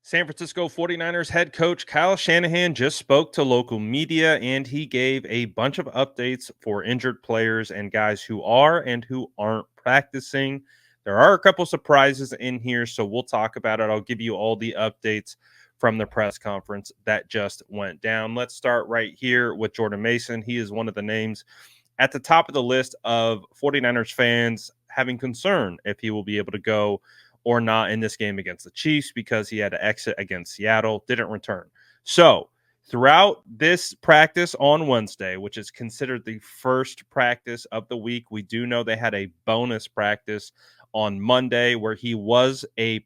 San Francisco 49ers head coach Kyle Shanahan just spoke to local media and he gave a bunch of updates for injured players and guys who are and who aren't practicing. There are a couple surprises in here, so we'll talk about it. I'll give you all the updates from the press conference that just went down. Let's start right here with Jordan Mason. He is one of the names at the top of the list of 49ers fans having concern if he will be able to go or not in this game against the Chiefs because he had to exit against Seattle, didn't return. So, throughout this practice on Wednesday, which is considered the first practice of the week, we do know they had a bonus practice on Monday where he was I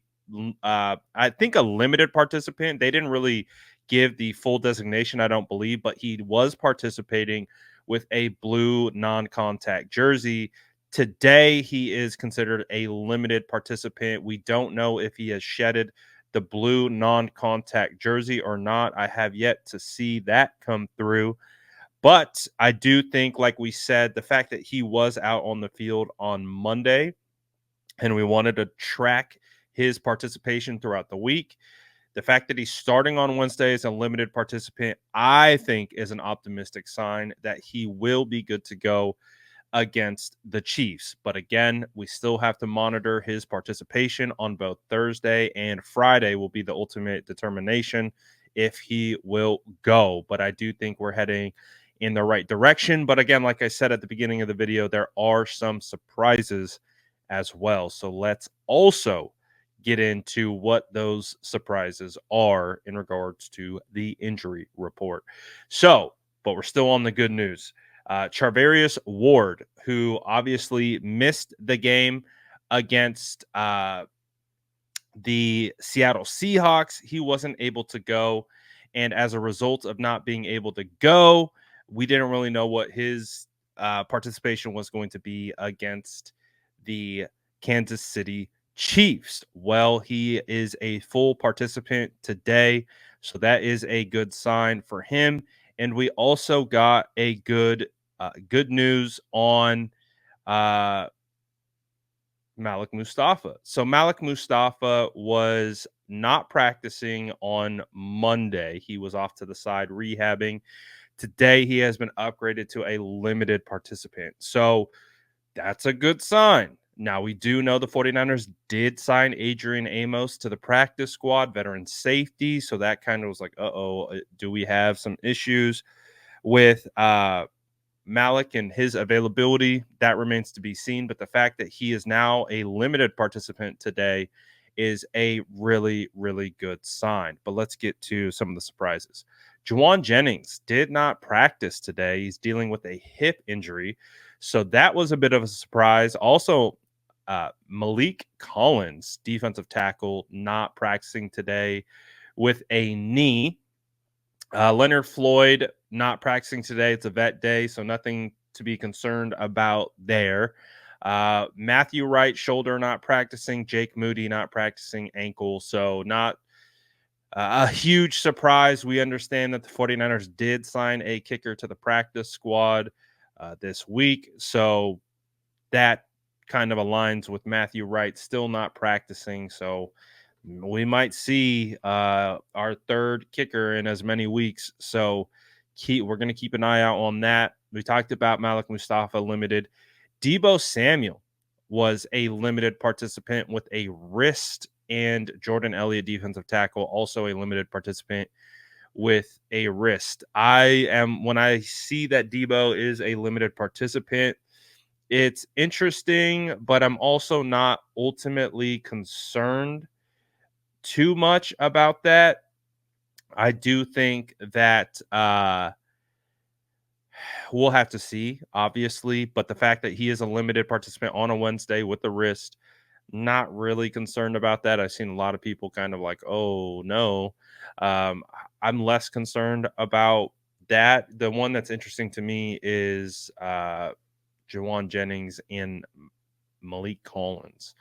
think a limited participant. They didn't really give the full designation, I don't believe, but he was participating with a blue non-contact jersey. Today, he is considered a limited participant. We don't know if he has shedded the blue non-contact jersey or not. I have yet to see that come through. But I do think, like we said, the fact that he was out on the field on Monday and we wanted to track his participation throughout the week, the fact that he's starting on Wednesday as a limited participant, I think is an optimistic sign that he will be good to go against the Chiefs. But again, we still have to monitor his participation on both Thursday and Friday will be the ultimate determination if he will go. But I do think we're heading in the right direction. But again, like I said at the beginning of the video, there are some surprises as well. So let's also get into what those surprises are in regards to the injury report. So, but we're still on the good news. Charvarius Ward, who obviously missed the game against the Seattle Seahawks, he wasn't able to go. And as a result of not being able to go, we didn't really know what his participation was going to be against the Kansas City Chiefs. Well, he is a full participant today, so that is a good sign for him. And we also got a good news on Malik Mustpha. So Malik Mustpha was not practicing on Monday. He was off to the side rehabbing. Today, he has been upgraded to a limited participant. So that's a good sign. Now, we do know the 49ers did sign Adrian Amos to the practice squad, veteran safety. So that kind of was like, do we have some issues with Malik and his availability? That remains to be seen. But the fact that he is now a limited participant today is a really, really good sign. But let's get to some of the surprises. Jauan Jennings did not practice today. He's dealing with a hip injury. So that was a bit of a surprise. Also, Malik Collins, defensive tackle, not practicing today with a knee. Leonard Floyd not practicing today. It's a vet day, so nothing to be concerned about there. Matthew Wright, shoulder not practicing. Jake Moody not practicing, ankle. So not a huge surprise. We understand that the 49ers did sign a kicker to the practice squad this week. So that kind of aligns with Matthew Wright still not practicing. So we might see our third kicker in as many weeks. So we're going to keep an eye out on that. We talked about Malik Mustpha limited. Deebo Samuel was a limited participant with a wrist, and Jordan Elliott, defensive tackle, also a limited participant with a wrist. When I see that Deebo is a limited participant, it's interesting, but I'm also not ultimately concerned too much about that. I do think that we'll have to see, obviously, but the fact that he is a limited participant on a Wednesday with the wrist, not really concerned about that. I've seen a lot of people kind of like, oh no. I'm less concerned about that. The one that's interesting to me is Jauan Jennings and Malik Collins.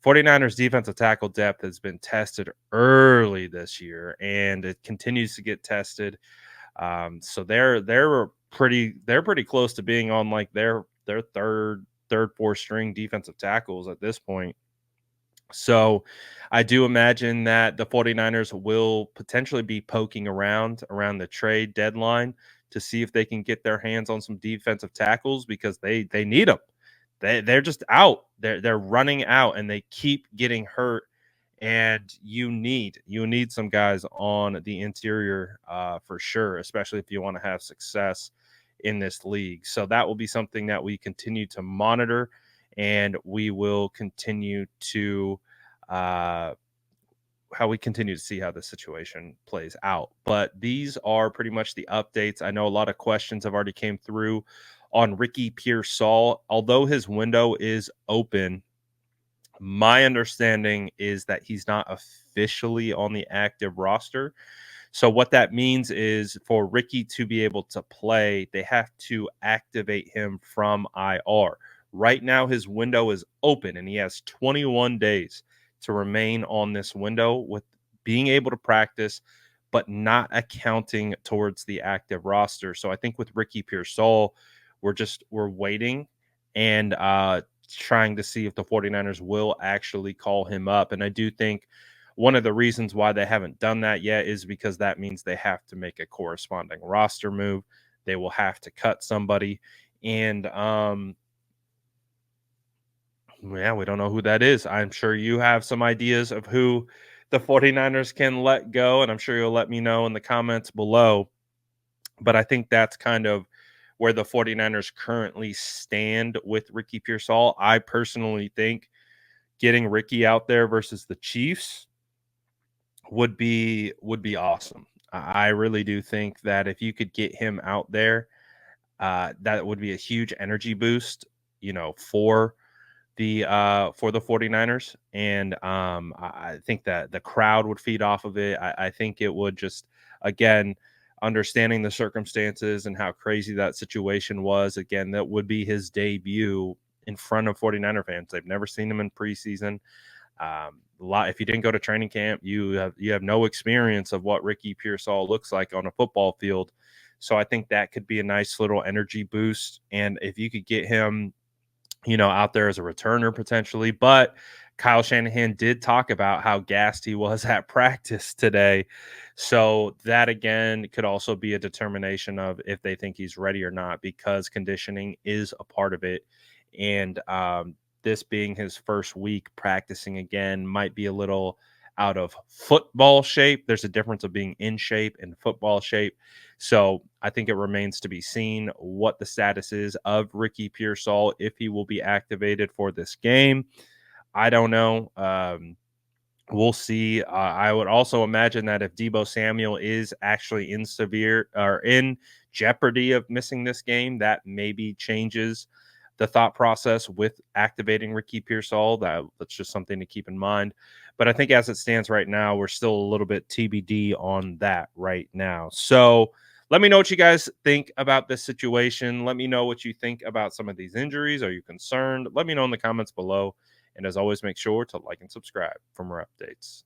49ers defensive tackle depth has been tested early this year, and it continues to get tested. So they're pretty close to being on like their third, fourth string defensive tackles at this point. So I do imagine that the 49ers will potentially be poking around the trade deadline to see if they can get their hands on some defensive tackles because they need them. They're just out. They're running out and they keep getting hurt. And you need some guys on the interior for sure, especially if you want to have success in this league. So that will be something that we continue to monitor, and we will continue to uh, how we continue to see how the situation plays out. But these are pretty much the updates. I know a lot of questions have already came through on Ricky Pearsall. Although his window is open, my understanding is that he's not officially on the active roster. So what that means is for Ricky to be able to play, they have to activate him from IR. Right now, his window is open and he has 21 days to remain on this window with being able to practice, but not accounting towards the active roster. So I think with Ricky Pearsall, we're waiting and trying to see if the 49ers will actually call him up. And I do think one of the reasons why they haven't done that yet is because that means they have to make a corresponding roster move. They will have to cut somebody. And yeah, we don't know who that is. I'm sure you have some ideas of who the 49ers can let go. And I'm sure you'll let me know in the comments below. But I think that's kind of where the 49ers currently stand with Ricky Pearsall. I personally think getting Ricky out there versus the Chiefs would be awesome. I really do think that if you could get him out there, that would be a huge energy boost, for the 49ers. And I think that the crowd would feed off of it. I think it would just, again, understanding the circumstances and how crazy that situation was, again, that would be his debut in front of 49er fans. They've never seen him in preseason. A lot, if you didn't go to training camp, you have no experience of what Ricky Pearsall looks like on a football field. So I think that could be a nice little energy boost. And if you could get him, out there as a returner potentially. But Kyle Shanahan did talk about how gassed he was at practice today. So that again could also be a determination of if they think he's ready or not, because conditioning is a part of it. And this being his first week practicing again might be a little out of football shape. There's a difference of being in shape and football shape. So I think it remains to be seen what the status is of Ricky Pearsall, if he will be activated for this game. I don't know. We'll see. I would also imagine that if Deebo Samuel is actually in severe or in jeopardy of missing this game, that maybe changes the thought process with activating Ricky Pearsall. That's just something to keep in mind. But I think as it stands right now, we're still a little bit TBD on that right now. So let me know what you guys think about this situation. Let me know what you think about some of these injuries. Are you concerned? Let me know in the comments below. And as always, make sure to like and subscribe for more updates.